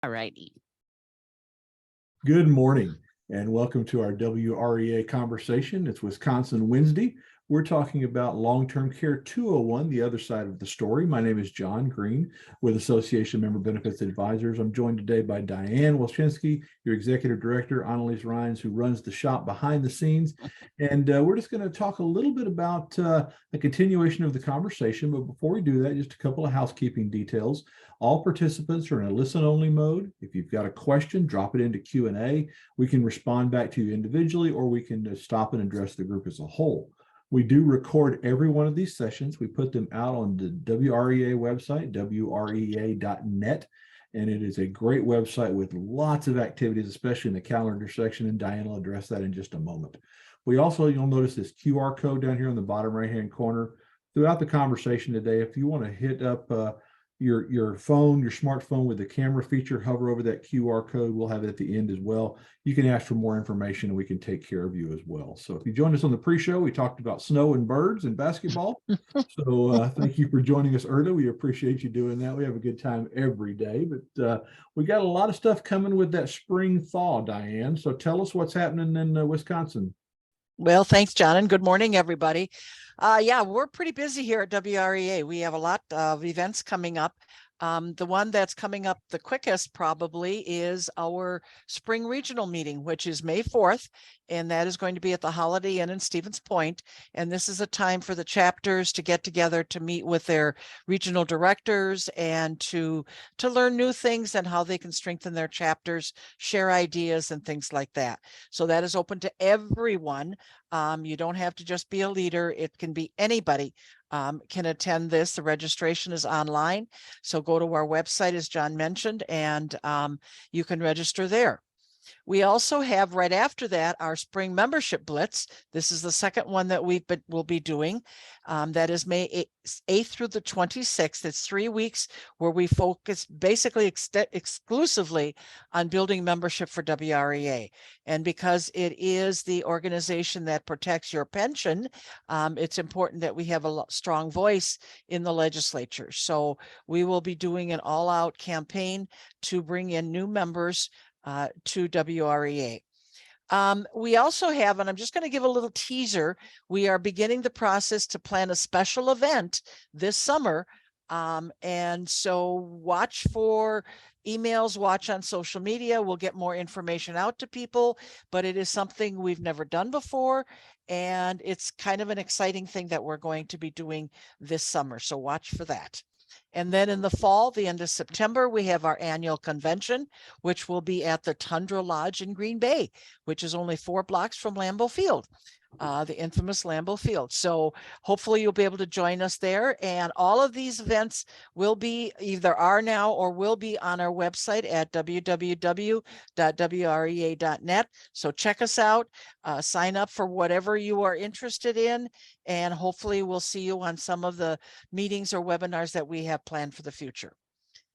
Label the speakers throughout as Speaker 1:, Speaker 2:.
Speaker 1: All righty.
Speaker 2: Good morning and welcome to our WREA conversation. It's Wisconsin Wednesday. We're talking about long-term care 201, the other side of the story. My name is John Green with Association Member Benefits Advisors. I'm joined today by Diane Wilczynski, your Executive Director, Annalise Rhines, who runs the shop behind the scenes. And we're just going to talk a little bit about a continuation of the conversation. But before we do that, just a couple of housekeeping details. All participants are in a listen-only mode. If you've got a question, drop it into Q&A. We can respond back to you individually, or we can stop and address the group as a whole. We do record every one of these sessions. We put them out on the WREA website, WREA.net, and it is a great website with lots of activities, especially in the calendar section, and Diane will address that in just a moment. We also, you'll notice this QR code down here on the bottom right-hand corner. Throughout the conversation today, if you want to hit up your phone, your smartphone with the camera feature, hover over that QR code. We'll have it at the end as well. You can ask for more information and we can take care of you as well. So if you joined us on the pre-show, we talked about snow and birds and basketball. So thank you for joining us early. We appreciate you doing that. We have a good time every day, but we got a lot of stuff coming with that spring thaw, Diane. So tell us what's happening in Wisconsin.
Speaker 1: Well, thanks, John, and good morning, everybody. Yeah, we're pretty busy here at WREA. We have a lot of events coming up. The one that's coming up the quickest probably is our spring regional meeting, which is May 4th, and that is going to be at the Holiday Inn in Stevens Point. And this is a time for the chapters to get together to meet with their regional directors and to learn new things and how they can strengthen their chapters, share ideas and things like that. So that is open to everyone. You don't have to just be a leader. It can be anybody can attend this. The registration is online. So go to our website, as John mentioned, and you can register there. We also have right after that our spring membership blitz. This is the second one that we'll be doing. That is May 8th through the 26th. It's 3 weeks where we focus basically exclusively on building membership for WREA. And because it is the organization that protects your pension, it's important that we have a strong voice in the legislature. So we will be doing an all-out campaign to bring in new members to WREA. We also have, and I'm just going to give a little teaser, we are beginning the process to plan a special event this summer. And so watch for emails, watch on social media. We'll get more information out to people, but it is something we've never done before. And it's kind of an exciting thing that we're going to be doing this summer. So watch for that. And then in the fall, the end of September, we have our annual convention, which will be at the Tundra Lodge in Green Bay, which is only 4 blocks from Lambeau Field, the infamous Lambeau Field. So hopefully you'll be able to join us there. And all of these events will be either are now or will be on our website at www.wrea.net. So check us out, sign up for whatever you are interested in, and hopefully we'll see you on some of the meetings or webinars that we have planned for the future.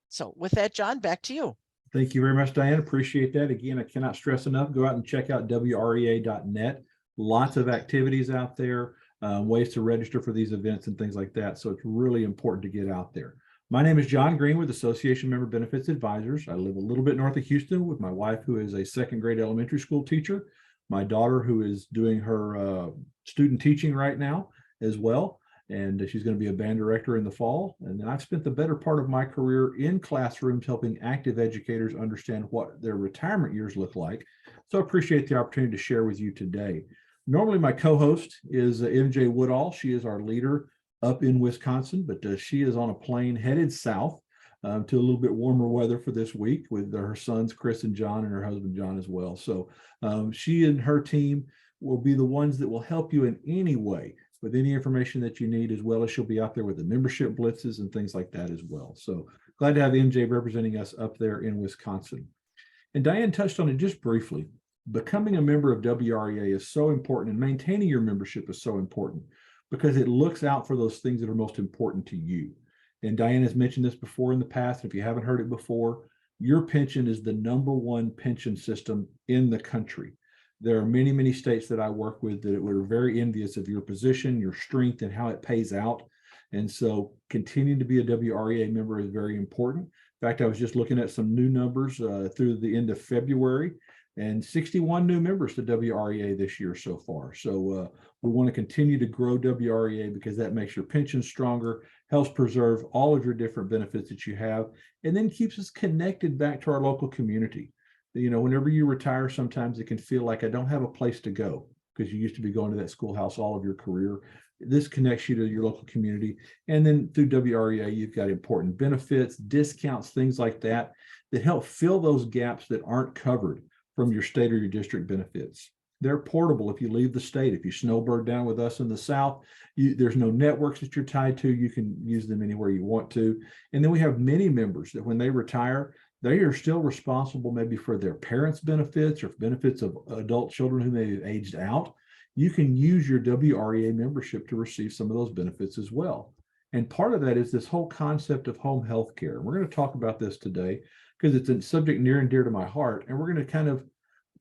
Speaker 1: So with that, John, back to you.
Speaker 2: Thank you very much, Diane. Appreciate that. Again, I cannot stress enough, go out and check out WREA.net. Lots of activities out there, ways to register for these events and things like that. So it's really important to get out there. My name is John Green with Association Member Benefits Advisors. I live a little bit north of Houston with my wife, who is a second grade elementary school teacher, my daughter, who is doing her student teaching right now as well. And she's going to be a band director in the fall. And then I've spent the better part of my career in classrooms helping active educators understand what their retirement years look like. So I appreciate the opportunity to share with you today. Normally, my co-host is MJ Woodall. She is our leader up in Wisconsin, but she is on a plane headed south to a little bit warmer weather for this week with her sons, Chris and John, and her husband, John, as well. So she and her team will be the ones that will help you in any way with any information that you need, as well as she'll be out there with the membership blitzes and things like that as well. So glad to have MJ representing us up there in Wisconsin. And Diane touched on it just briefly. Becoming a member of WREA is so important, and maintaining your membership is so important because it looks out for those things that are most important to you. And Diane has mentioned this before in the past. If you haven't heard it before, your pension is the #1 pension system in the country. There are many, many states that I work with that were very envious of your position, your strength, and how it pays out. And so continuing to be a WREA member is very important. In fact, I was just looking at some new numbers through the end of February, and 61 new members to WREA this year so far. So we want to continue to grow WREA because that makes your pension stronger, helps preserve all of your different benefits that you have, and then keeps us connected back to our local community. You know, whenever you retire, sometimes it can feel like I don't have a place to go because you used to be going to that schoolhouse all of your career. This connects you to your local community. And then through WREA, you've got important benefits, discounts, things like that, that help fill those gaps that aren't covered from your state or your district benefits. They're portable if you leave the state. If you snowbird down with us in the South, there's no networks that you're tied to. You can use them anywhere you want to. And then we have many members that when they retire, they are still responsible maybe for their parents' benefits or benefits of adult children who may have aged out. You can use your WREA membership to receive some of those benefits as well. And part of that is this whole concept of home health care. We're going to talk about this today because it's a subject near and dear to my heart. And we're going to kind of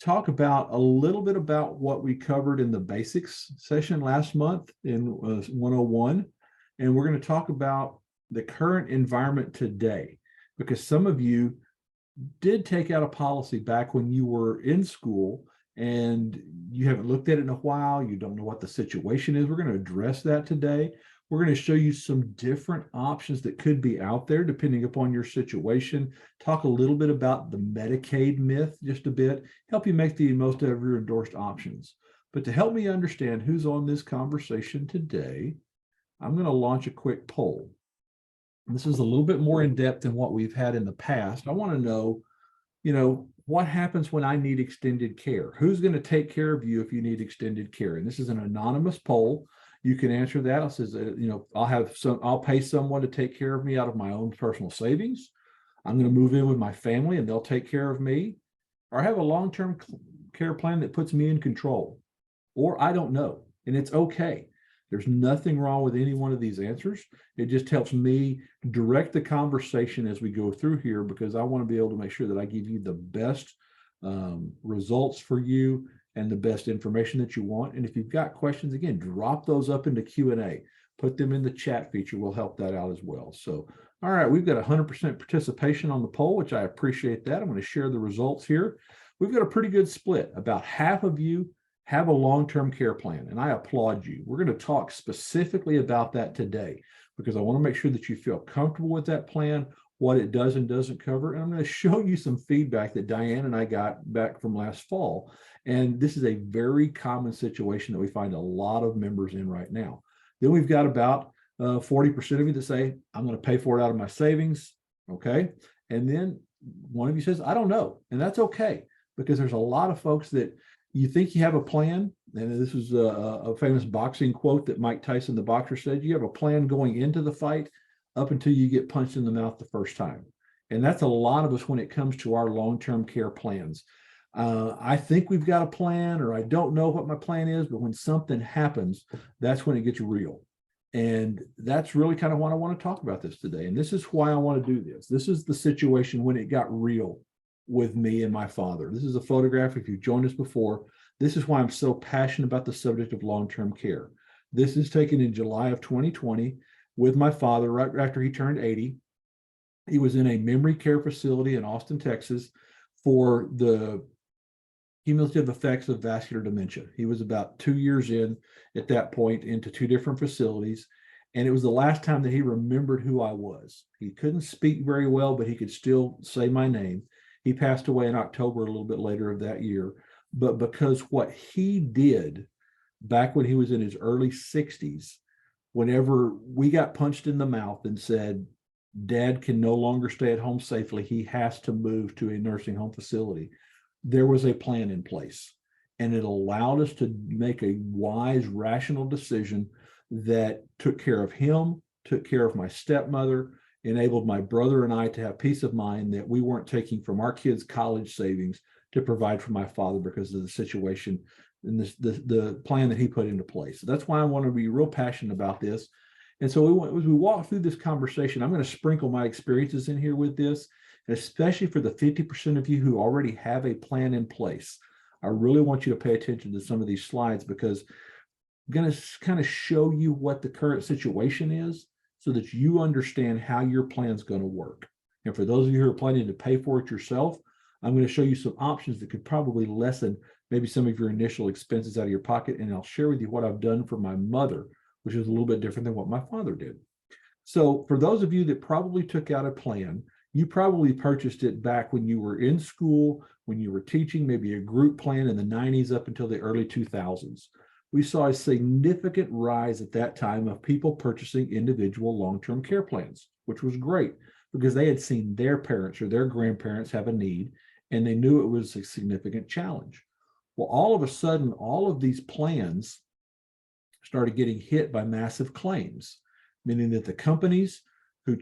Speaker 2: talk about a little bit about what we covered in the basics session last month in 101. And we're going to talk about the current environment today, because some of you did take out a policy back when you were in school and you haven't looked at it in a while. You don't know what the situation is. We're going to address that today. We're going to show you some different options that could be out there depending upon your situation. Talk a little bit about the Medicaid myth, just a bit, help you make the most of your endorsed options. But to help me understand who's on this conversation today, I'm going to launch a quick poll. This is a little bit more in depth than what we've had in the past. I want to know, what happens when I need extended care? Who's going to take care of you if you need extended care? And this is an anonymous poll. You can answer that. It says, I'll pay someone to take care of me out of my own personal savings. I'm going to move in with my family and they'll take care of me. Or I have a long-term care plan that puts me in control. Or I don't know. And it's okay. There's nothing wrong with any one of these answers. It just helps me direct the conversation as we go through here, because I want to be able to make sure that I give you the best results for you and the best information that you want. And if you've got questions, again, drop those up into Q&A. Put them in the chat feature. We'll help that out as well. So, all right, we've got 100% participation on the poll, which I appreciate that. I'm going to share the results here. We've got a pretty good split. About half of you have a long-term care plan, and I applaud you. We're going to talk specifically about that today because I want to make sure that you feel comfortable with that plan, what it does and doesn't cover. And I'm going to show you some feedback that Diane and I got back from last fall. And this is a very common situation that we find a lot of members in right now. Then we've got about 40% of you that say, I'm going to pay for it out of my savings. Okay. And then one of you says, I don't know. And that's okay, because there's a lot of folks that you think you have a plan. And this is a famous boxing quote that Mike Tyson, the boxer, said: you have a plan going into the fight up until you get punched in the mouth the first time. And that's a lot of us when it comes to our long-term care plans. I think we've got a plan, or I don't know what my plan is, but when something happens, that's when it gets real. And that's really kind of why I want to talk about this today. And this is why I want to do this. This is the situation when it got real with me and my father. This is a photograph. If you've joined us before, this is why I'm so passionate about the subject of long-term care. This is taken in July of 2020 with my father right after he turned 80. He was in a memory care facility in Austin, Texas for the cumulative effects of vascular dementia. He was about 2 years in at that point into 2 different facilities. And it was the last time that he remembered who I was. He couldn't speak very well, but he could still say my name. He passed away in October, a little bit later of that year. But because what he did back when he was in his early 60s, whenever we got punched in the mouth and said, Dad can no longer stay at home safely, he has to move to a nursing home facility, there was a plan in place. And it allowed us to make a wise, rational decision that took care of him, took care of my stepmother, enabled my brother and I to have peace of mind that we weren't taking from our kids' college savings to provide for my father because of the situation and the plan that he put into place. So that's why I want to be real passionate about this. And so as we walk through this conversation, I'm going to sprinkle my experiences in here with this, especially for the 50% of you who already have a plan in place. I really want you to pay attention to some of these slides, because I'm going to kind of show you what the current situation is so that you understand how your plan is going to work. And for those of you who are planning to pay for it yourself, I'm going to show you some options that could probably lessen maybe some of your initial expenses out of your pocket. And I'll share with you what I've done for my mother, which is a little bit different than what my father did. So for those of you that probably took out a plan, you probably purchased it back when you were in school, when you were teaching, maybe a group plan in the 90s up until the early 2000s. We saw a significant rise at that time of people purchasing individual long-term care plans, which was great because they had seen their parents or their grandparents have a need and they knew it was a significant challenge. Well, all of a sudden, all of these plans started getting hit by massive claims, meaning that the companies who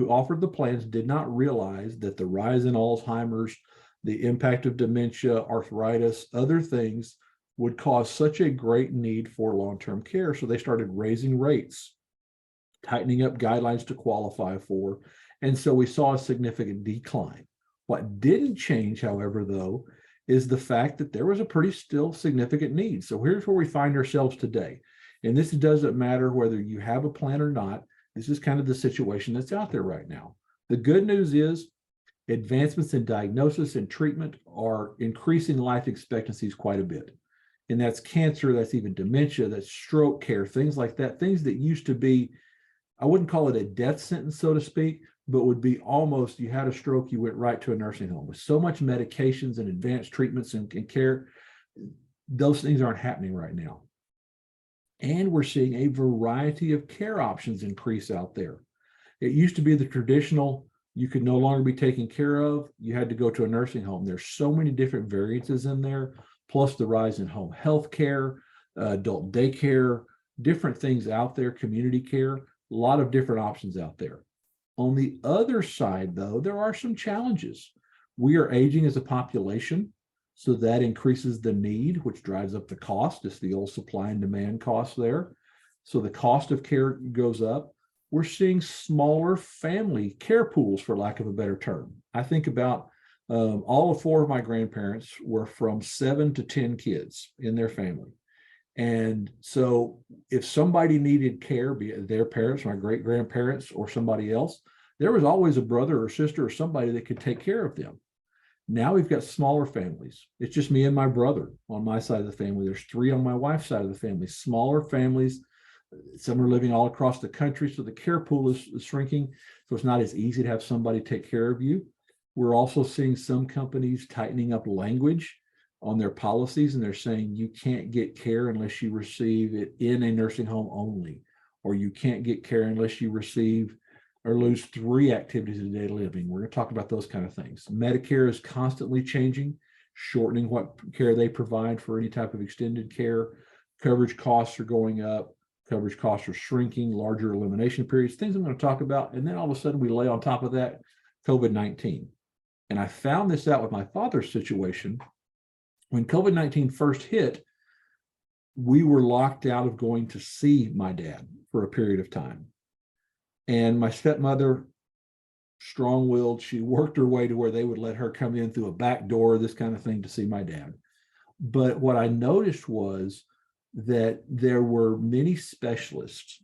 Speaker 2: offered the plans did not realize that the rise in Alzheimer's, the impact of dementia, arthritis, other things would cause such a great need for long-term care. So they started raising rates, tightening up guidelines to qualify for. And so we saw a significant decline. What didn't change, however, though, is the fact that there was a pretty still significant need. So here's where we find ourselves today. And this doesn't matter whether you have a plan or not. This is kind of the situation that's out there right now. The good news is advancements in diagnosis and treatment are increasing life expectancies quite a bit. And that's cancer, that's even dementia, that's stroke care, things like that, things that used to be, I wouldn't call it a death sentence, so to speak, but would be almost, you had a stroke, you went right to a nursing home. With so much medications and advanced treatments and care, those things aren't happening right now. And we're seeing a variety of care options increase out there. It used to be the traditional, you could no longer be taken care of, you had to go to a nursing home. There's so many different variances in there, plus the rise in home health care, adult daycare, different things out there, community care, a lot of different options out there. On the other side, though, there are some challenges. We are aging as a population, so that increases the need, which drives up the cost. It's the old supply and demand cost there. So the cost of care goes up. We're seeing smaller family care pools, for lack of a better term. I think about all 4 of my grandparents were from 7 to 10 kids in their family. And so if somebody needed care, be it their parents, my great grandparents, or somebody else, there was always a brother or sister or somebody that could take care of them. Now we've got smaller families. It's just me and my brother on my side of the family. There's 3 on my wife's side of the family, smaller families. Some are living all across the country. So the care pool is shrinking. So it's not as easy to have somebody take care of you. We're also seeing some companies tightening up language on their policies, and they're saying you can't get care unless you receive it in a nursing home only, or you can't get care unless you receive or lose 3 activities of daily living. We're going to talk about those kind of things. Medicare is constantly changing, shortening what care they provide for any type of extended care. Coverage costs are going up. Coverage costs are shrinking, larger elimination periods, things I'm going to talk about. And then all of a sudden we lay on top of that COVID-19. And I found this out with my father's situation. When COVID-19 first hit, we were locked out of going to see my dad for a period of time. And my stepmother, strong-willed, she worked her way to where they would let her come in through a back door, this kind of thing, to see my dad. But what I noticed was that there were many specialists,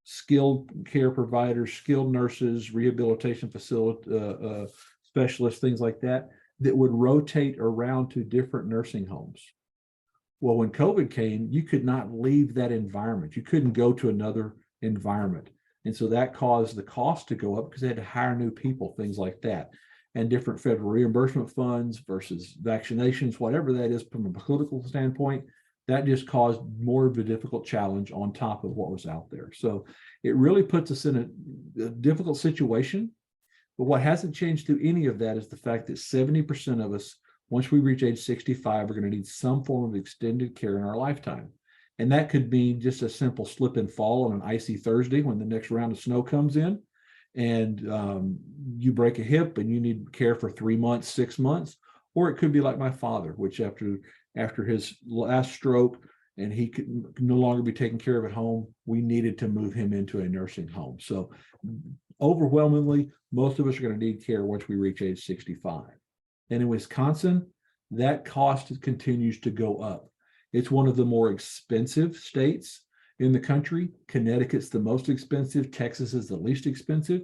Speaker 2: skilled care providers, skilled nurses, rehabilitation facility specialists, things like that, that would rotate around to different nursing homes. Well, when COVID came, you could not leave that environment. You couldn't go to another environment. And so that caused the cost to go up because they had to hire new people, things like that. And different federal reimbursement funds versus vaccinations, whatever that is from a political standpoint, that just caused more of a difficult challenge on top of what was out there. So it really puts us in a difficult situation. But what hasn't changed through any of that is the fact that 70% of us, once we reach age 65, are going to need some form of extended care in our lifetime. And that could be just a simple slip and fall on an icy Thursday when the next round of snow comes in, and you break a hip and you need care for 3 months, 6 months. Or it could be like my father, which after his last stroke and he could no longer be taken care of at home, we needed to move him into a nursing home. So overwhelmingly, most of us are going to need care once we reach age 65. And in Wisconsin, that cost continues to go up. It's one of the more expensive states in the country. Connecticut's the most expensive. Texas is the least expensive.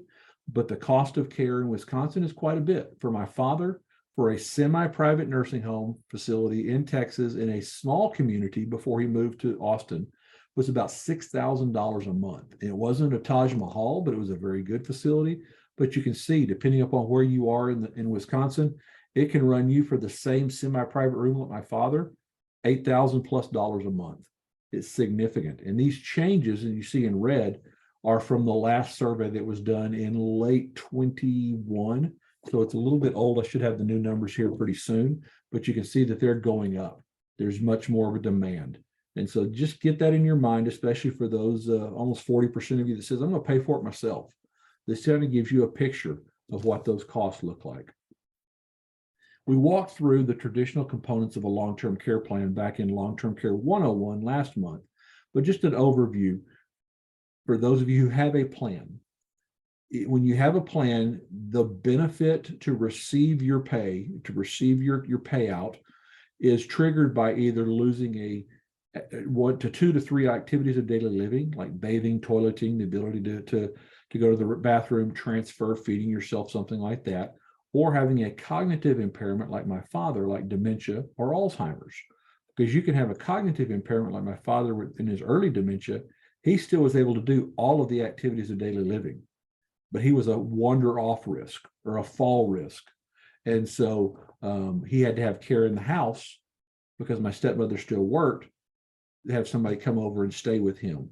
Speaker 2: but the cost of care in Wisconsin is quite a bit. For my father, for a semi-private nursing home facility in Texas in a small community before he moved to Austin, was about $6,000 a month. And it wasn't a Taj Mahal, but it was a very good facility. But you can see, depending upon where you are in Wisconsin, it can run you for the same semi-private room like my father, $8,000 plus a month. It's significant. And these changes that you see in red are from the last survey that was done in late 21. So it's a little bit old. I should have the new numbers here pretty soon, but you can see that they're going up. There's much more of a demand. And so just get that in your mind, especially for those almost 40% of you that says, I'm going to pay for it myself. This kind of gives you a picture of what those costs look like. We walked through the traditional components of a long-term care plan back in Long-Term Care 101 last month, but just an overview for those of you who have a plan. When you have a plan, the benefit to receive your pay, to receive your payout, is triggered by either losing 1 to 2 to 3 activities of daily living, like bathing, toileting, the ability to go to the bathroom, transfer, feeding yourself, something like that, or having a cognitive impairment like my father, like dementia or Alzheimer's. Because you can have a cognitive impairment like my father in his early dementia, he still was able to do all of the activities of daily living, but he was a wander off risk or a fall risk. And so he had to have care in the house because my stepmother still worked, to have somebody come over and stay with him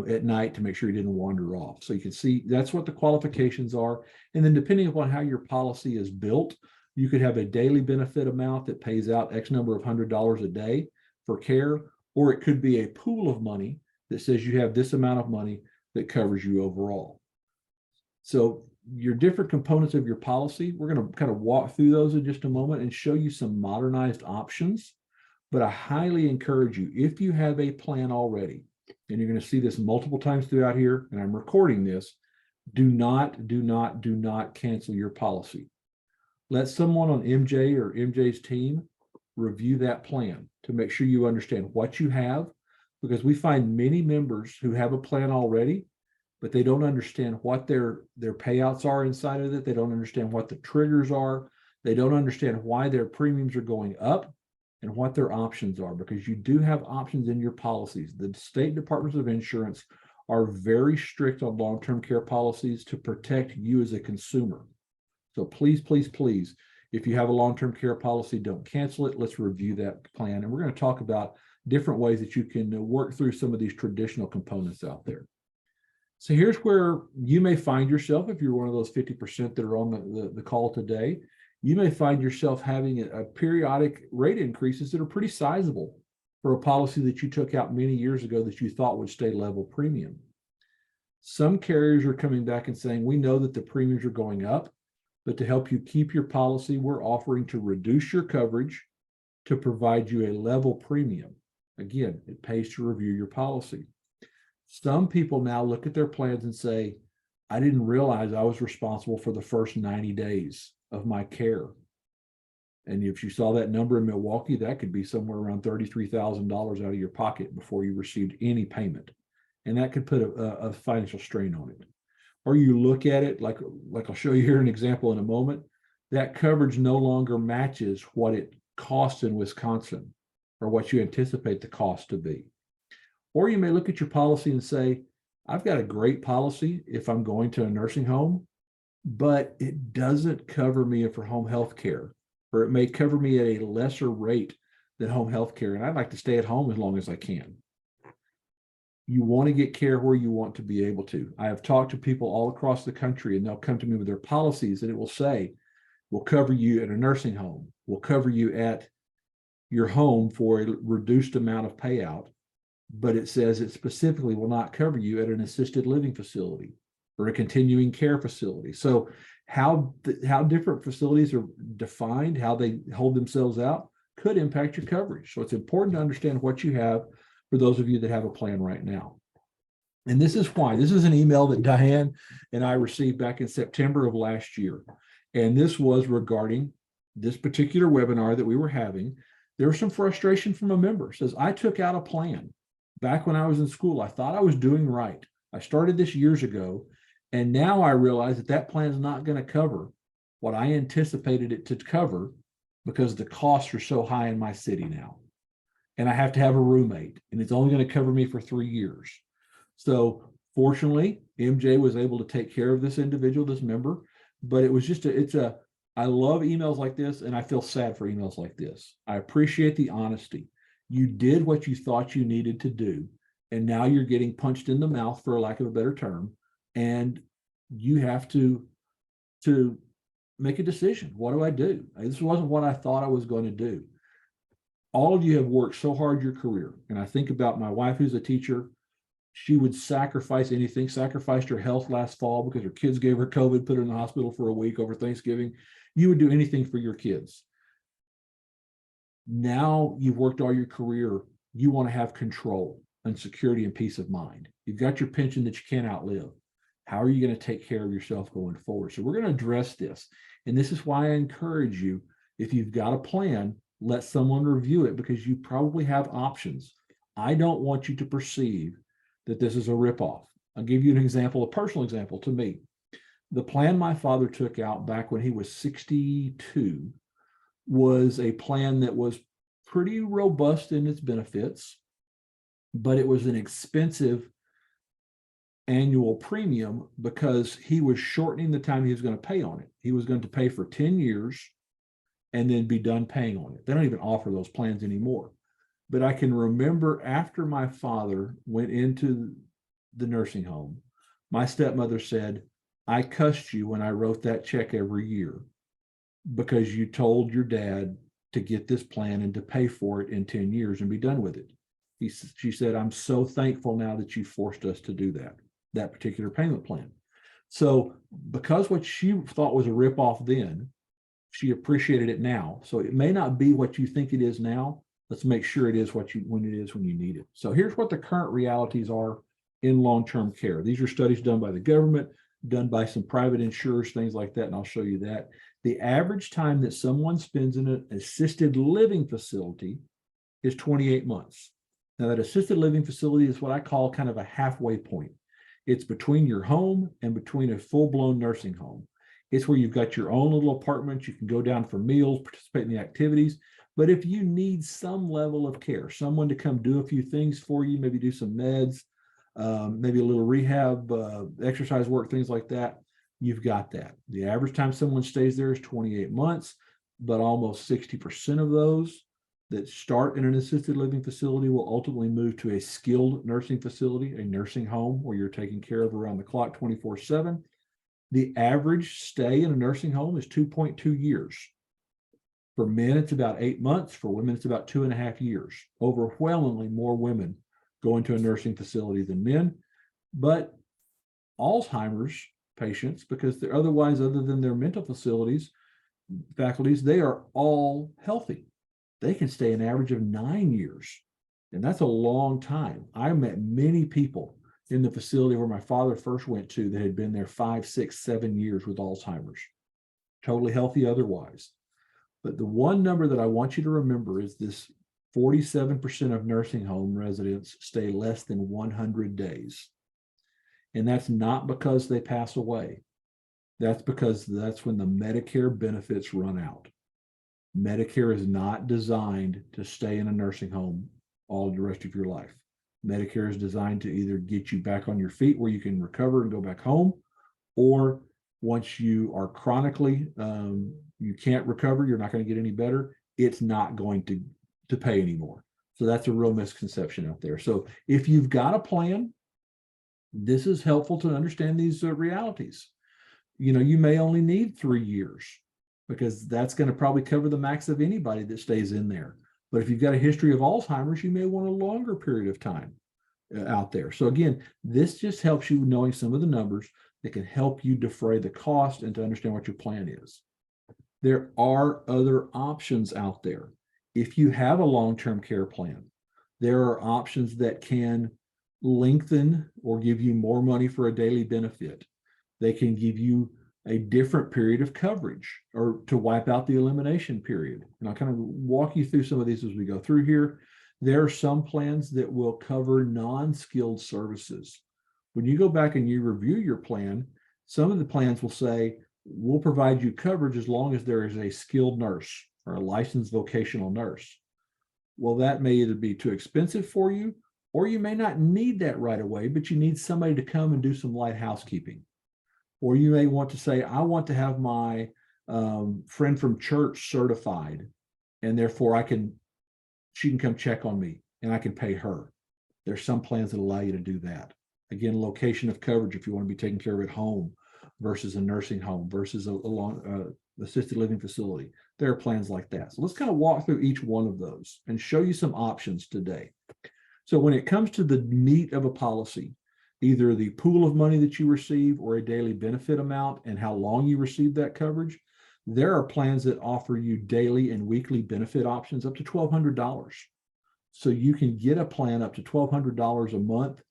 Speaker 2: at night to make sure he didn't wander off. So you can see that's what the qualifications are. And then depending upon how your policy is built, you could have a daily benefit amount that pays out X number of $100 a day for care, or it could be a pool of money that says you have this amount of money that covers you overall. So your different components of your policy, we're going to kind of walk through those in just a moment and show you some modernized options. But I highly encourage you, if you have a plan already, and you're going to see this multiple times throughout here, and I'm recording this, do not cancel your policy. Let someone on MJ or MJ's team review that plan to make sure you understand what you have, because we find many members who have a plan already, but they don't understand what their payouts are inside of it. They don't understand what the triggers are. They don't understand why their premiums are going up and what their options are, because you do have options in your policies. The state departments of insurance are very strict on long-term care policies to protect you as a consumer. So please, if you have a long-term care policy, don't cancel it. Let's review that plan. And we're going to talk about different ways that you can work through some of these traditional components out there. So here's where you may find yourself, if you're one of those 50% that are on the call today. You may find yourself having a periodic rate increases that are pretty sizable for a policy that you took out many years ago that you thought would stay level premium. Some carriers are coming back and saying, we know that the premiums are going up, but to help you keep your policy, we're offering to reduce your coverage to provide you a level premium. Again, it pays to review your policy. Some people now look at their plans and say, I didn't realize I was responsible for the first 90 days of my care. And if you saw that number in Milwaukee, that could be somewhere around $33,000 out of your pocket before you received any payment. And that could put a financial strain on it. Or you look at it, like I'll show you here an example in a moment, that coverage no longer matches what it costs in Wisconsin or what you anticipate the cost to be. Or you may look at your policy and say, I've got a great policy if I'm going to a nursing home, but it doesn't cover me for home health care, or it may cover me at a lesser rate than home health care, and I'd like to stay at home as long as I can. You want to get care where you want to be able to. I have talked to people all across the country, and they'll come to me with their policies, and it will say, we'll cover you at a nursing home, we'll cover you at your home for a reduced amount of payout, but it says it specifically will not cover you at an assisted living facility or a continuing care facility. So how different facilities are defined, how they hold themselves out, could impact your coverage. So it's important to understand what you have for those of you that have a plan right now. And this is why. This is an email that Diane and I received back in September of last year. And this was regarding this particular webinar that we were having. There was some frustration from a member. It says, I took out a plan back when I was in school. I thought I was doing right. I started this years ago, And now I realize that that plan is not going to cover what I anticipated it to cover because the costs are so high in my city now. And I have to have a roommate, and it's only going to cover me for 3 years. So fortunately, MJ was able to take care of this individual, this member, but it was just I love emails like this, and I feel sad for emails like this. I appreciate the honesty. You did what you thought you needed to do, and now you're getting punched in the mouth, for lack of a better term, and you have to make a decision. What do I do? This wasn't what I thought I was going to do. All of you have worked so hard your career, and I think about my wife, who's a teacher. She would sacrifice anything, sacrificed her health last fall because her kids gave her COVID, put her in the hospital for a week over Thanksgiving. You would do anything for your kids. Now you've worked all your career, you want to have control and security and peace of mind. You've got your pension that you can't outlive. How are you going to take care of yourself going forward? So we're going to address this. And this is why I encourage you, if you've got a plan, let someone review it, because you probably have options. I don't want you to perceive that this is a ripoff. I'll give you an example, a personal example to me. The plan my father took out back when he was 62 was a plan that was pretty robust in its benefits, but it was an expensive annual premium because he was shortening the time he was going to pay on it. He was going to pay for 10 years and then be done paying on it. They don't even offer those plans anymore. But I can remember after my father went into the nursing home, my stepmother said, I cussed you when I wrote that check every year because you told your dad to get this plan and to pay for it in 10 years and be done with it. She said, I'm so thankful now that you forced us to do that particular payment plan. So because what she thought was a ripoff then, she appreciated it now. So it may not be what you think it is now. Let's make sure it is when you need it. So here's what the current realities are in long-term care. These are studies done by the government, done by some private insurers, things like that, and I'll show you that. The average time that someone spends in an assisted living facility is 28 months. Now, that assisted living facility is what I call kind of a halfway point. It's between your home and between a full-blown nursing home. It's where you've got your own little apartment. You can go down for meals, participate in the activities. But if you need some level of care, someone to come do a few things for you, maybe do some meds, maybe a little rehab, exercise work, things like that, you've got that. The average time someone stays there is 28 months, but almost 60% of those that start in an assisted living facility will ultimately move to a skilled nursing facility, a nursing home where you're taken care of around the clock 24/7. The average stay in a nursing home is 2.2 years. For men, it's about 8 months. For women, it's about 2.5 years. Overwhelmingly more women go into a nursing facility than men. But Alzheimer's patients, because they're otherwise, other than their mental faculties, they are all healthy. They can stay an average of 9 years. And that's a long time. I met many people in the facility where my father first went to that had been there 5, 6, 7 years with Alzheimer's, totally healthy otherwise. But the one number that I want you to remember is this: 47% of nursing home residents stay less than 100 days. And that's not because they pass away. That's because that's when the Medicare benefits run out. Medicare is not designed to stay in a nursing home all the rest of your life. Medicare is designed to either get you back on your feet where you can recover and go back home, or once you are chronically, you can't recover, you're not going to get any better, it's not going to pay anymore. So that's a real misconception out there. So if you've got a plan, this is helpful to understand these realities. You may only need 3 years because that's going to probably cover the max of anybody that stays in there. But if you've got a history of Alzheimer's, you may want a longer period of time out there. So again, this just helps you knowing some of the numbers that can help you defray the cost and to understand what your plan is. There are other options out there. If you have a long-term care plan, there are options that can lengthen or give you more money for a daily benefit. They can give you a different period of coverage or to wipe out the elimination period. And I'll kind of walk you through some of these as we go through here. There are some plans that will cover non-skilled services. When you go back and you review your plan, Some of the plans will say, we'll provide you coverage as long as there is a skilled nurse or a licensed vocational nurse. Well, that may either be too expensive for you, or you may not need that right away, but you need somebody to come and do some light housekeeping. Or you may want to say, I want to have my friend from church certified, and therefore she can come check on me and I can pay her. There's some plans that allow you to do that. Again, location of coverage, if you want to be taken care of at home versus a nursing home versus a assisted living facility. There are plans like that. So let's kind of walk through each one of those and show you some options today. So when it comes to the meat of a policy, either the pool of money that you receive or a daily benefit amount and how long you receive that coverage, there are plans that offer you daily and weekly benefit options up to $1,200. So you can get a plan up to $1,200 a month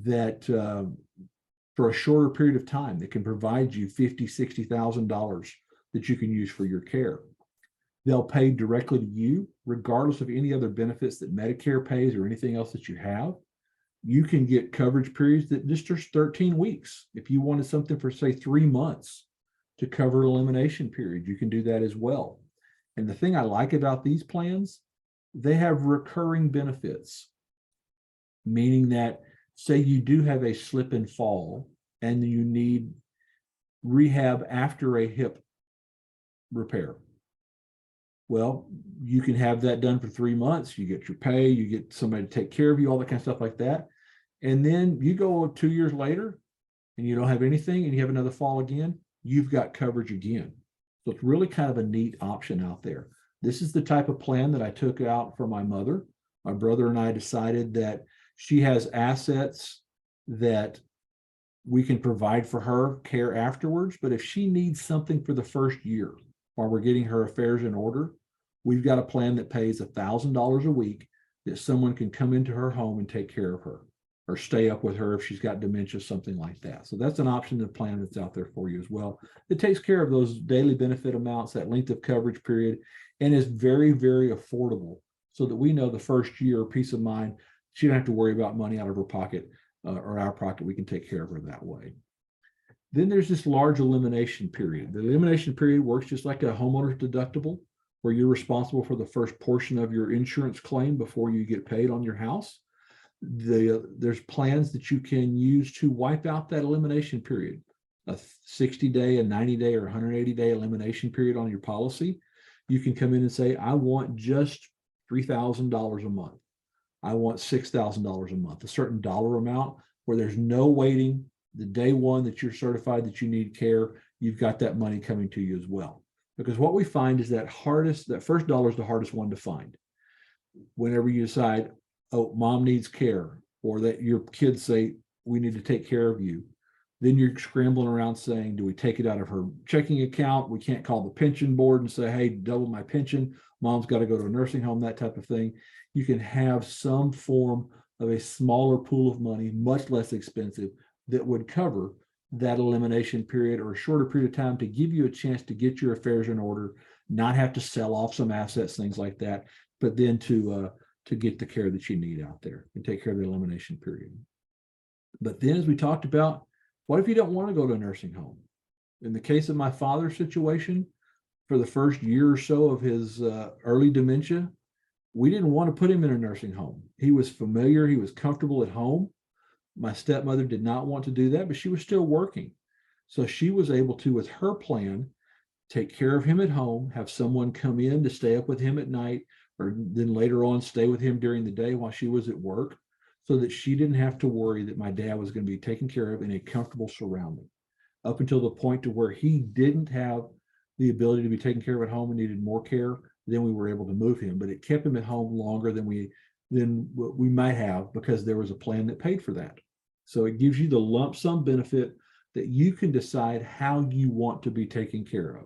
Speaker 2: that for a shorter period of time that can provide you $50,000, $60,000 that you can use for your care. They'll pay directly to you, regardless of any other benefits that Medicare pays or anything else that you have. You can get coverage periods that just are 13 weeks. If you wanted something for, say, 3 months to cover an elimination period, you can do that as well. And the thing I like about these plans, they have recurring benefits, meaning that, say you do have a slip and fall and you need rehab after a hip repair. Well, you can have that done for 3 months. You get your pay, you get somebody to take care of you, all that kind of stuff like that. And then you go 2 years later and you don't have anything and you have another fall again, you've got coverage again. So it's really kind of a neat option out there. This is the type of plan that I took out for my mother. My brother and I decided that she has assets that we can provide for her care afterwards. But if she needs something for the first year while we're getting her affairs in order, we've got a plan that pays $1,000 a week that someone can come into her home and take care of her or stay up with her if she's got dementia, something like that. So that's an option of plan that's out there for you as well. It takes care of those daily benefit amounts, that length of coverage period, and is very, very affordable so that we know the first year, peace of mind, she don't have to worry about money out of her pocket or our pocket. We can take care of her that way. Then there's this large elimination period. The elimination period works just like a homeowner's deductible, where you're responsible for the first portion of your insurance claim before you get paid on your house. There's plans that you can use to wipe out that elimination period, a 60-day, a 90-day, or 180-day elimination period on your policy. You can come in and say, I want just $3,000 a month. I want $6,000 a month, a certain dollar amount where there's no waiting. The day one that you're certified that you need care, you've got that money coming to you as well. Because what we find is that first dollar is the hardest one to find. Whenever you decide, oh, mom needs care, or that your kids say, we need to take care of you, then you're scrambling around saying, do we take it out of her checking account? We can't call the pension board and say, hey, double my pension. Mom's got to go to a nursing home, that type of thing. You can have some form of a smaller pool of money, much less expensive, that would cover that elimination period or a shorter period of time to give you a chance to get your affairs in order, not have to sell off some assets, things like that, but then to get the care that you need out there and take care of the elimination period. But then, as we talked about, what if you don't want to go to a nursing home? In the case of my father's situation, for the first year or so of his early dementia, we didn't want to put him in a nursing home. He was familiar, he was comfortable at home. My stepmother did not want to do that, but she was still working. So she was able to, with her plan, take care of him at home, have someone come in to stay up with him at night, or then later on stay with him during the day while she was at work, so that she didn't have to worry that my dad was going to be taken care of in a comfortable surrounding, up until the point to where he didn't have the ability to be taken care of at home and needed more care. Then we were able to move him, but it kept him at home longer than we might have, because there was a plan that paid for that. So it gives you the lump sum benefit that you can decide how you want to be taken care of.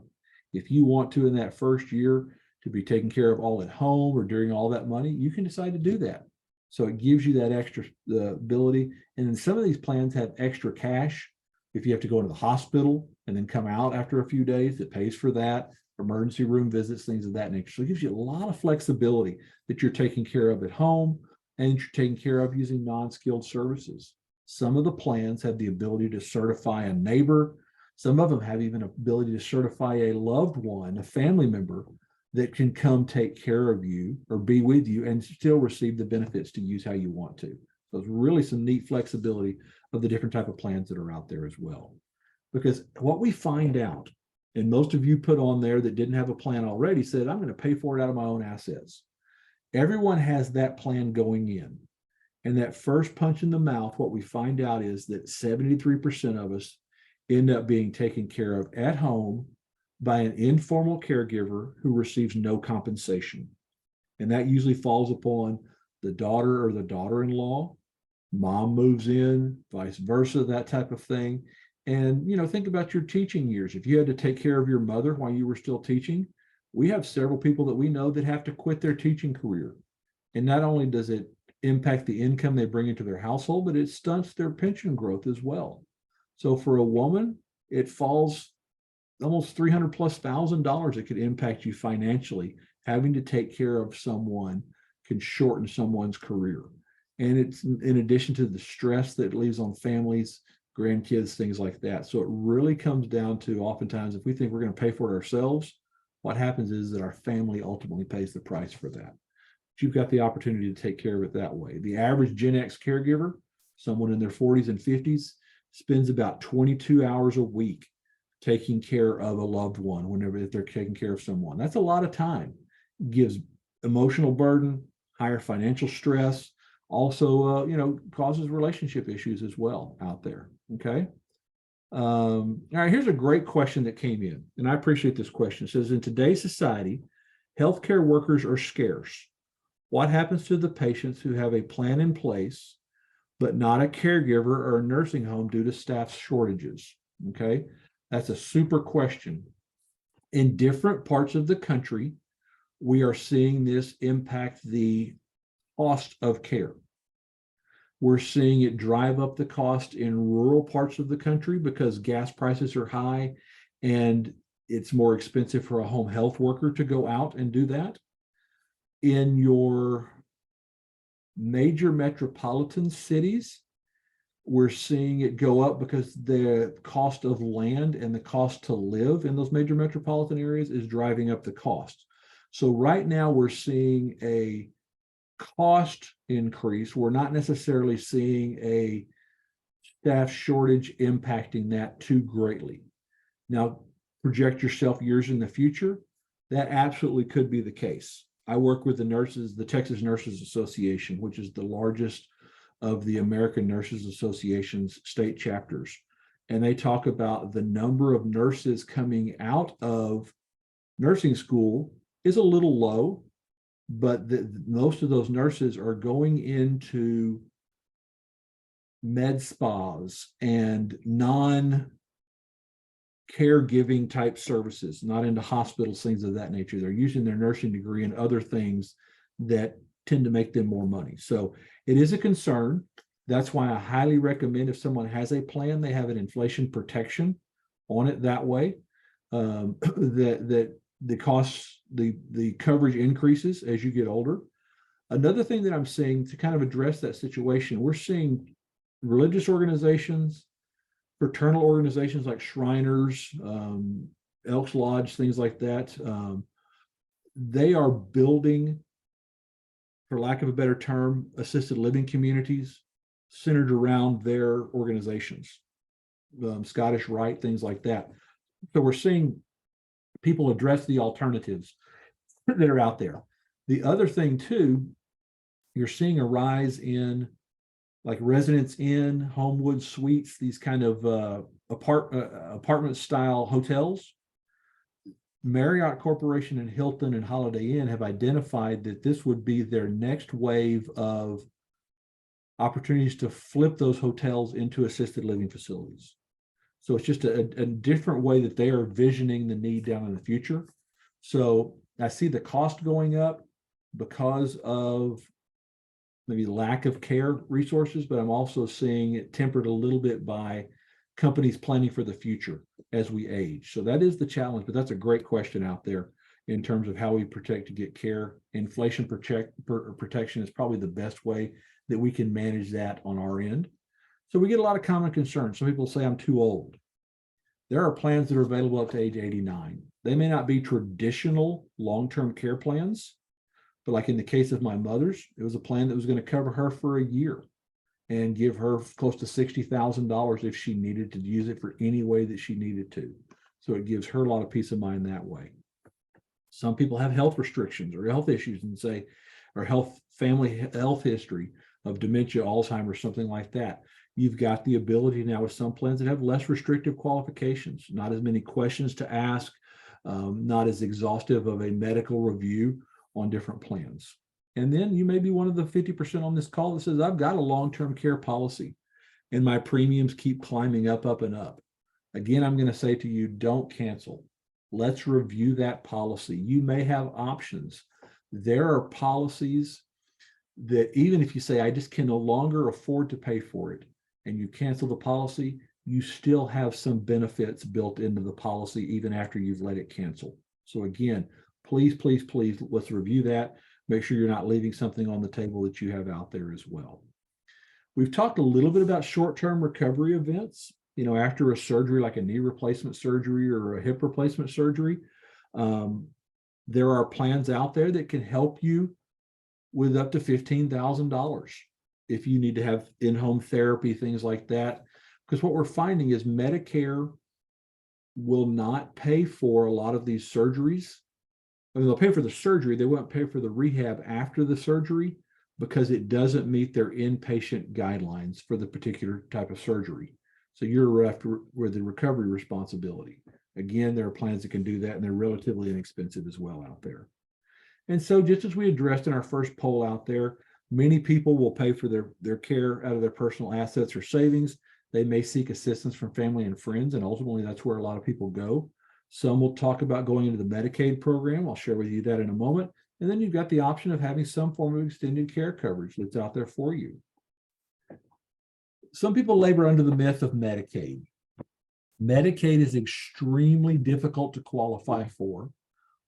Speaker 2: If you want to, in that first year, to be taken care of all at home or during all that money, you can decide to do that. So it gives you that extra ability. And then some of these plans have extra cash. If you have to go into the hospital and then come out after a few days, it pays for that. Emergency room visits, things of that nature. So it gives you a lot of flexibility that you're taking care of at home and you're taking care of using non-skilled services. Some of the plans have the ability to certify a neighbor Some of them have even ability to certify a loved one, a family member that can come take care of you or be with you and still receive the benefits to use how you want to. So it's really some neat flexibility of the different type of plans that are out there as well. Because what we find out, and most of you put on there that didn't have a plan already said, I'm going to pay for it out of my own assets. Everyone has that plan going in. And that first punch in the mouth, what we find out is that 73% of us end up being taken care of at home by an informal caregiver who receives no compensation. And that usually falls upon the daughter or the daughter-in-law. Mom moves in, vice versa, that type of thing. And, think about your teaching years. If you had to take care of your mother while you were still teaching, we have several people that we know that have to quit their teaching career. And not only does it impact the income they bring into their household, but it stunts their pension growth as well. So for a woman, it falls almost $300,000+ it could impact you financially. Having to take care of someone can shorten someone's career. And it's in addition to the stress that it leaves on families, grandkids, things like that. So it really comes down to, oftentimes, if we think we're going to pay for it ourselves, what happens is that our family ultimately pays the price for that. But you've got the opportunity to take care of it that way. The average Gen X caregiver, someone in their 40s and 50s, spends about 22 hours a week taking care of a loved one whenever they're taking care of someone. That's a lot of time. It gives emotional burden, higher financial stress, also, causes relationship issues as well out there. Okay. All right, here's a great question that came in, and I appreciate this question. It says, in today's society, healthcare workers are scarce. What happens to the patients who have a plan in place, but not a caregiver or a nursing home due to staff shortages? Okay, that's a super question. In different parts of the country, we are seeing this impact the cost of care. We're seeing it drive up the cost in rural parts of the country because gas prices are high and it's more expensive for a home health worker to go out and do that. In your major metropolitan cities, we're seeing it go up because the cost of land and the cost to live in those major metropolitan areas is driving up the cost. So right now we're seeing a cost increase. We're not necessarily seeing a staff shortage impacting that too greatly. Now, project yourself years in the future, that absolutely could be the case. I work with the Texas Nurses Association, which is the largest of the American Nurses Association's state chapters. And they talk about the number of nurses coming out of nursing school is a little low, but most of those nurses are going into med spas and non-caregiving type services, not into hospitals, things of that nature. They're using their nursing degree and other things that tend to make them more money. So it is a concern. That's why I highly recommend, if someone has a plan, they have an inflation protection on it that way, that the costs, the coverage increases as you get older. Another thing that I'm seeing to kind of address that situation, we're seeing religious organizations, fraternal organizations like Shriners, Elks Lodge, things like that. They are building, for lack of a better term, assisted living communities centered around their organizations, Scottish Rite, things like that. So we're seeing people address the alternatives that are out there. The other thing too, you're seeing a rise in like Residence Inn, Homewood Suites, these kind of apartment style hotels. Marriott Corporation and Hilton and Holiday Inn have identified that this would be their next wave of opportunities to flip those hotels into assisted living facilities. So it's just a different way that they are visioning the need down in the future. So I see the cost going up because of maybe lack of care resources, but I'm also seeing it tempered a little bit by companies planning for the future as we age. So that is the challenge, but that's a great question out there in terms of how we protect to get care. Inflation protection is probably the best way that we can manage that on our end. So we get a lot of common concerns. Some people say I'm too old. There are plans that are available up to age 89. They may not be traditional long-term care plans, but like in the case of my mother's, it was a plan that was going to cover her for a year and give her close to $60,000 if she needed to use it for any way that she needed to. So it gives her a lot of peace of mind that way. Some people have health restrictions or health issues and say, or family health history of dementia, Alzheimer's, something like that. You've got the ability now with some plans that have less restrictive qualifications, not as many questions to ask, not as exhaustive of a medical review on different plans. And then you may be one of the 50% on this call that says, I've got a long-term care policy and my premiums keep climbing up, up, and up. Again, I'm going to say to you, don't cancel. Let's review that policy. You may have options. There are policies that even if you say, I just can no longer afford to pay for it, and you cancel the policy, you still have some benefits built into the policy even after you've let it cancel. So again, please, please, please, let's review that. Make sure you're not leaving something on the table that you have out there as well. We've talked a little bit about short-term recovery events. You know, after a surgery like a knee replacement surgery or a hip replacement surgery, there are plans out there that can help you with up to $15,000 if you need to have in-home therapy, things like that. Because what we're finding is Medicare will not pay for a lot of these surgeries. I mean, they'll pay for the surgery, they won't pay for the rehab after the surgery because it doesn't meet their inpatient guidelines for the particular type of surgery. So you're left with the recovery responsibility. Again, there are plans that can do that, and they're relatively inexpensive as well out there. And so just as we addressed in our first poll out there, many people will pay for their care out of their personal assets or savings. They may seek assistance from family and friends, and ultimately that's where a lot of people go. Some will talk about going into the Medicaid program. I'll share with you that in a moment. And then you've got the option of having some form of extended care coverage that's out there for you. Some people labor under the myth of Medicaid. Medicaid is extremely difficult to qualify for,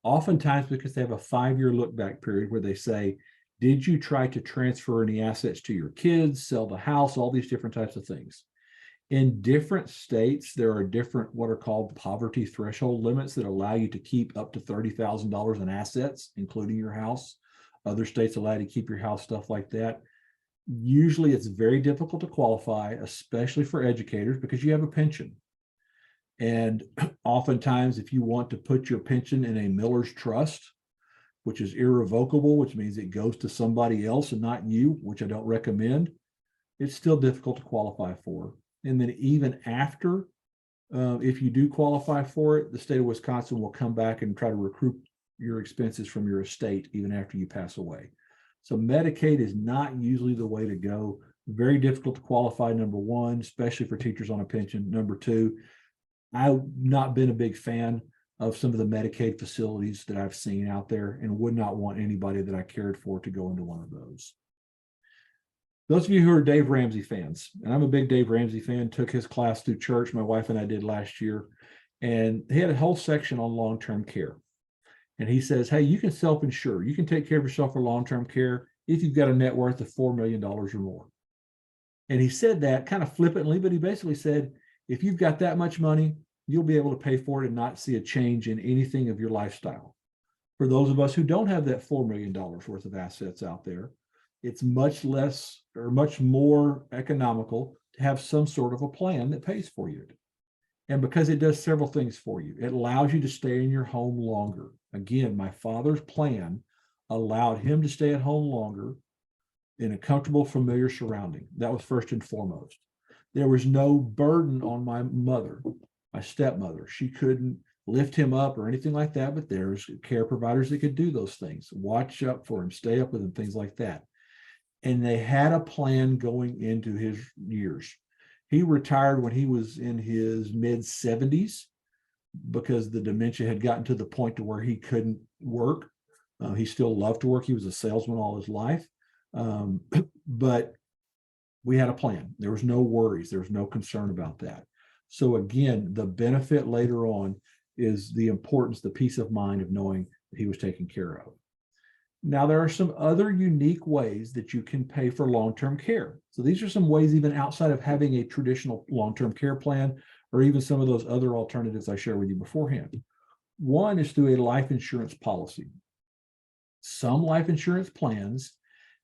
Speaker 2: oftentimes because they have a 5-year look back period where they say, did you try to transfer any assets to your kids, sell the house, all these different types of things. In different states, there are different what are called poverty threshold limits that allow you to keep up to $30,000 in assets, including your house. Other states allow you to keep your house, stuff like that. Usually it's very difficult to qualify, especially for educators, because you have a pension. And oftentimes, if you want to put your pension in a Miller's trust, which is irrevocable, which means it goes to somebody else and not you, which I don't recommend, it's still difficult to qualify for. And then even after, if you do qualify for it, the state of Wisconsin will come back and try to recoup your expenses from your estate even after you pass away. So Medicaid is not usually the way to go. Very difficult to qualify, number one, especially for teachers on a pension. Number two, I've not been a big fan of some of the Medicaid facilities that I've seen out there and would not want anybody that I cared for to go into one of those. Those of you who are Dave Ramsey fans, and I'm a big Dave Ramsey fan, took his class through church, my wife and I did last year, and he had a whole section on long-term care. And he says, hey, you can self-insure. You can take care of yourself for long-term care if you've got a net worth of $4 million or more. And he said that kind of flippantly, but he basically said, if you've got that much money, you'll be able to pay for it and not see a change in anything of your lifestyle. For those of us who don't have that $4 million worth of assets out there, it's much less or much more economical to have some sort of a plan that pays for you. And because it does several things for you, it allows you to stay in your home longer. Again, my father's plan allowed him to stay at home longer in a comfortable, familiar surrounding. That was first and foremost. There was no burden on my mother, my stepmother. She couldn't lift him up or anything like that, but there's care providers that could do those things, watch up for him, stay up with him, things like that. And they had a plan going into his years. He retired when he was in his mid-70s because the dementia had gotten to the point to where he couldn't work. He still loved to work. He was a salesman all his life. But we had a plan. There was no worries. There was no concern about that. So again, the benefit later on is the importance, the peace of mind of knowing that he was taken care of. Now, there are some other unique ways that you can pay for long-term care. So these are some ways even outside of having a traditional long-term care plan or even some of those other alternatives I shared with you beforehand. One is through a life insurance policy. Some life insurance plans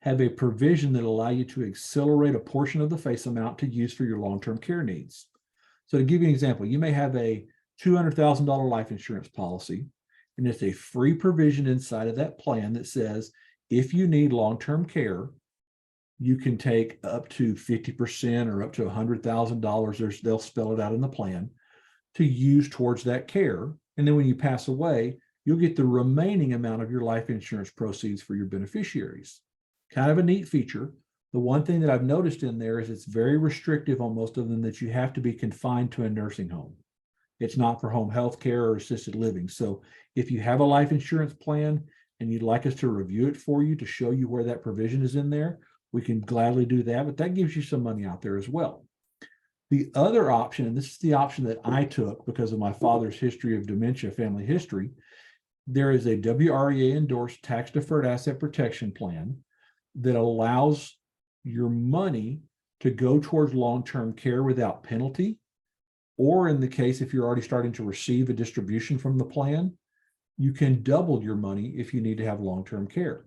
Speaker 2: have a provision that allow you to accelerate a portion of the face amount to use for your long-term care needs. So to give you an example, you may have a $200,000 life insurance policy, and it's a free provision inside of that plan that says, if you need long-term care, you can take up to 50% or up to $100,000. They'll spell it out in the plan to use towards that care. And then when you pass away, you'll get the remaining amount of your life insurance proceeds for your beneficiaries. Kind of a neat feature. The one thing that I've noticed in there is it's very restrictive on most of them, that you have to be confined to a nursing home. It's not for home health care or assisted living. So if you have a life insurance plan and you'd like us to review it for you to show you where that provision is in there, we can gladly do that, but that gives you some money out there as well. The other option, and this is the option that I took because of my father's history of dementia, family history, there is a WREA endorsed tax deferred asset protection plan that allows your money to go towards long-term care without penalty, or in the case if you're already starting to receive a distribution from the plan, you can double your money if you need to have long-term care.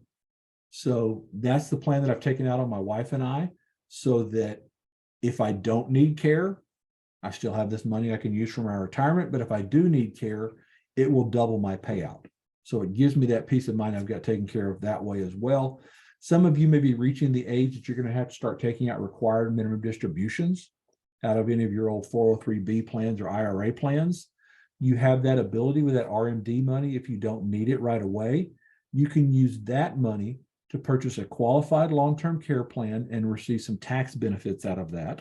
Speaker 2: So that's the plan that I've taken out on my wife and I, so that if I don't need care, I still have this money I can use for my retirement. But if I do need care, it will double my payout. So it gives me that peace of mind I've got taken care of that way as well. Some of you may be reaching the age that you're going to have to start taking out required minimum distributions out of any of your old 403B plans or IRA plans. You have that ability with that RMD money. If you don't need it right away, you can use that money to purchase a qualified long-term care plan and receive some tax benefits out of that.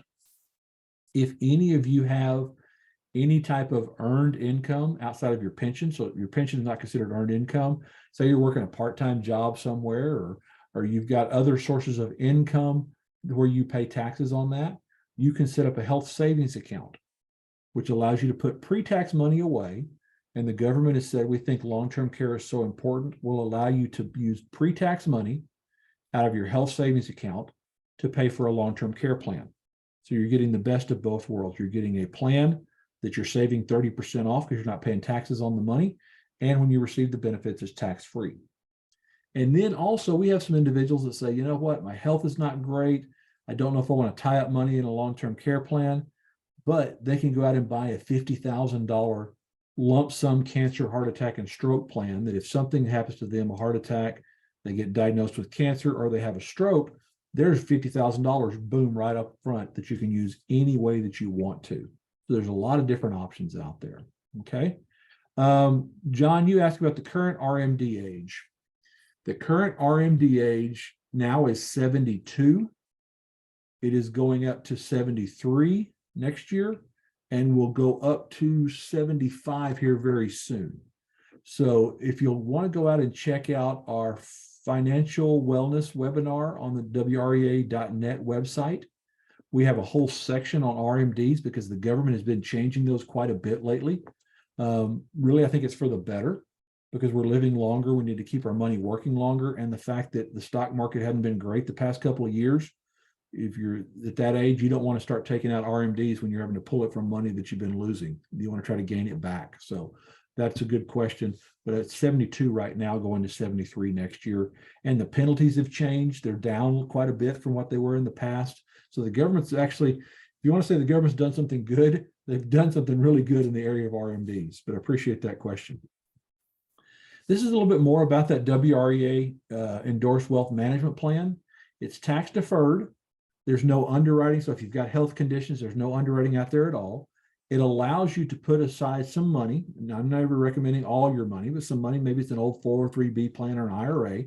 Speaker 2: If any of you have any type of earned income outside of your pension, so your pension is not considered earned income, say you're working a part-time job somewhere, or you've got other sources of income where you pay taxes on that, you can set up a health savings account, which allows you to put pre-tax money away. And the government has said, we think long-term care is so important, we'll allow you to use pre-tax money out of your health savings account to pay for a long-term care plan. So you're getting the best of both worlds. You're getting a plan that you're saving 30% off because you're not paying taxes on the money. And when you receive the benefits, it's tax-free. And then also we have some individuals that say, you know what, my health is not great. I don't know if I want to tie up money in a long-term care plan, but they can go out and buy a $50,000 lump sum cancer, heart attack, and stroke plan that if something happens to them, a heart attack, they get diagnosed with cancer, or they have a stroke, there's $50,000, boom, right up front that you can use any way that you want to. So there's a lot of different options out there. Okay. John, you asked about the current RMD age. The current RMD age now is 72. It is going up to 73 next year, and will go up to 75 here very soon. So if you'll want to go out and check out our financial wellness webinar on the WREA.net website, we have a whole section on RMDs because the government has been changing those quite a bit lately. Really, I think it's for the better because we're living longer. We need to keep our money working longer. And the fact that the stock market hadn't been great the past couple of years, if you're at that age, you don't want to start taking out RMDs when you're having to pull it from money that you've been losing. You want to try to gain it back. So that's a good question. But it's 72 right now, going to 73 next year. And the penalties have changed. They're down quite a bit from what they were in the past. So the government's actually, if you want to say the government's done something good, they've done something really good in the area of RMDs. But I appreciate that question. This is a little bit more about that WREA endorsed wealth management plan. It's tax deferred. There's no underwriting. So if you've got health conditions, there's no underwriting out there at all. It allows you to put aside some money. Now, I'm never recommending all your money, but some money, maybe it's an old 403B plan or an IRA,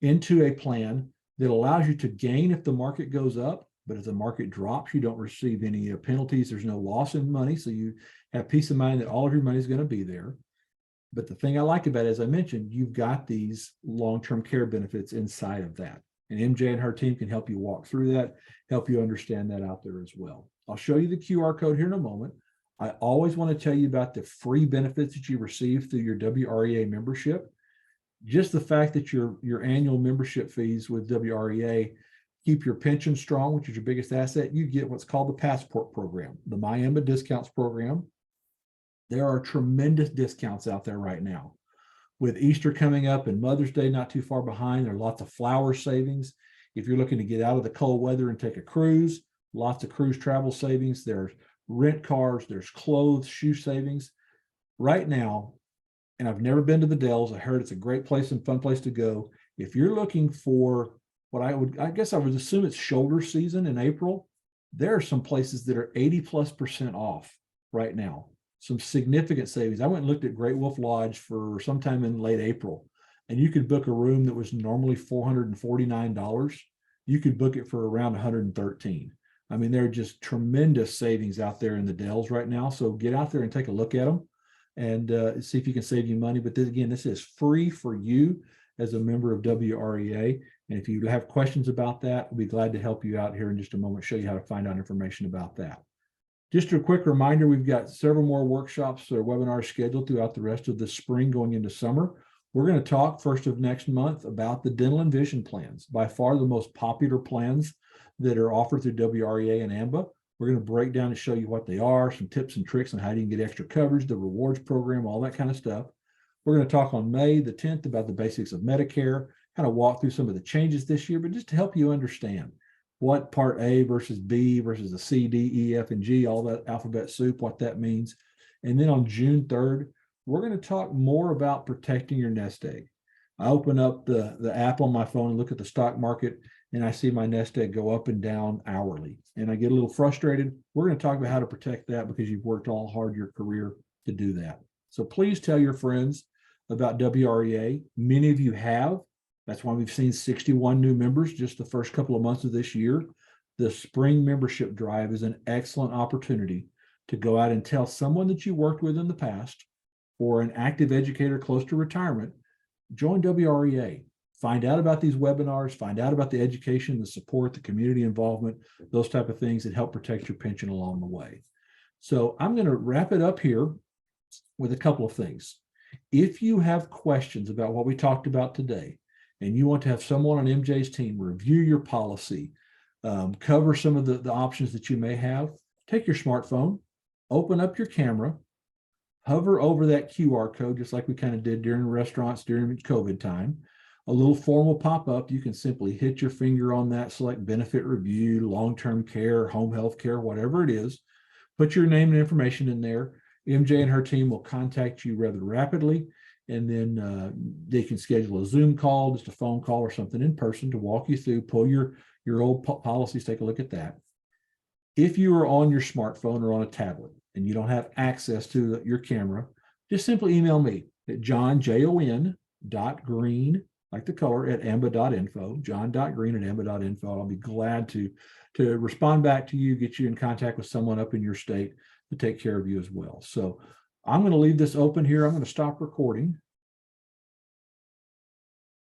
Speaker 2: into a plan that allows you to gain if the market goes up. But if the market drops, you don't receive any penalties. There's no loss in money. So you have peace of mind that all of your money is going to be there. But the thing I like about it, as I mentioned, you've got these long-term care benefits inside of that. And MJ and her team can help you walk through that, help you understand that out there as well. I'll show you the QR code here in a moment. I always want to tell you about the free benefits that you receive through your WREA membership. Just the fact that your annual membership fees with WREA keep your pension strong, which is your biggest asset, you get what's called the Passport Program, the MyAmba Discounts Program. There are tremendous discounts out there right now. With Easter coming up and Mother's Day not too far behind, there are lots of flower savings. If you're looking to get out of the cold weather and take a cruise, lots of cruise travel savings. There's rent cars, there's clothes, shoe savings. Right now, and I've never been to the Dells. I heard it's a great place and fun place to go. If you're looking for what I guess I would assume it's shoulder season in April, there are some places that are 80+% off right now. Some significant savings. I went and looked at Great Wolf Lodge for sometime in late April, and you could book a room that was normally $449. You could book it for around $113. I mean, there are just tremendous savings out there in the Dells right now. So get out there and take a look at them and see if you can save you money. But this is free for you as a member of WREA. And if you have questions about that, we'll be glad to help you out here in just a moment, show you how to find out information about that. Just a quick reminder, we've got several more workshops or webinars scheduled throughout the rest of the spring going into summer. We're going to talk first of next month about the dental and vision plans, by far the most popular plans that are offered through WREA and AMBA. We're going to break down and show you what they are, some tips and tricks on how you can get extra coverage, the rewards program, all that kind of stuff. We're going to talk on May the 10th about the basics of Medicare, kind of walk through some of the changes this year, but just to help you understand what Part A versus B versus the C, D, E, F, and G, all that alphabet soup, what that means. And then on June 3rd, we're going to talk more about protecting your nest egg. I open up the app on my phone and look at the stock market, and I see my nest egg go up and down hourly. And I get a little frustrated. We're going to talk about how to protect that because you've worked all hard your career to do that. So please tell your friends about WREA. Many of you have. That's why we've seen 61 new members just the first couple of months of this year. The spring membership drive is an excellent opportunity to go out and tell someone that you worked with in the past or an active educator close to retirement, join WREA. Find out about these webinars, find out about the education, the support, the community involvement, those type of things that help protect your pension along the way. So I'm going to wrap it up here with a couple of things. If you have questions about what we talked about today, and you want to have someone on MJ's team review your policy, cover some of the options that you may have, take your smartphone, open up your camera, hover over that QR code, just like we kind of did during restaurants during COVID time. A little form will pop up. You can simply hit your finger on that, select benefit review, long-term care, home health care, whatever it is. Put your name and information in there. MJ and her team will contact you rather rapidly, and then they can schedule a Zoom call, just a phone call or something in person to walk you through, pull your old policies, take a look at that. If you are on your smartphone or on a tablet and you don't have access to your camera, just simply email me at john.green, like the color, at amba.info, john.green@amba.info. I'll be glad to respond back to you, get you in contact with someone up in your state to take care of you as well. So I'm going to leave this open here. I'm going to stop recording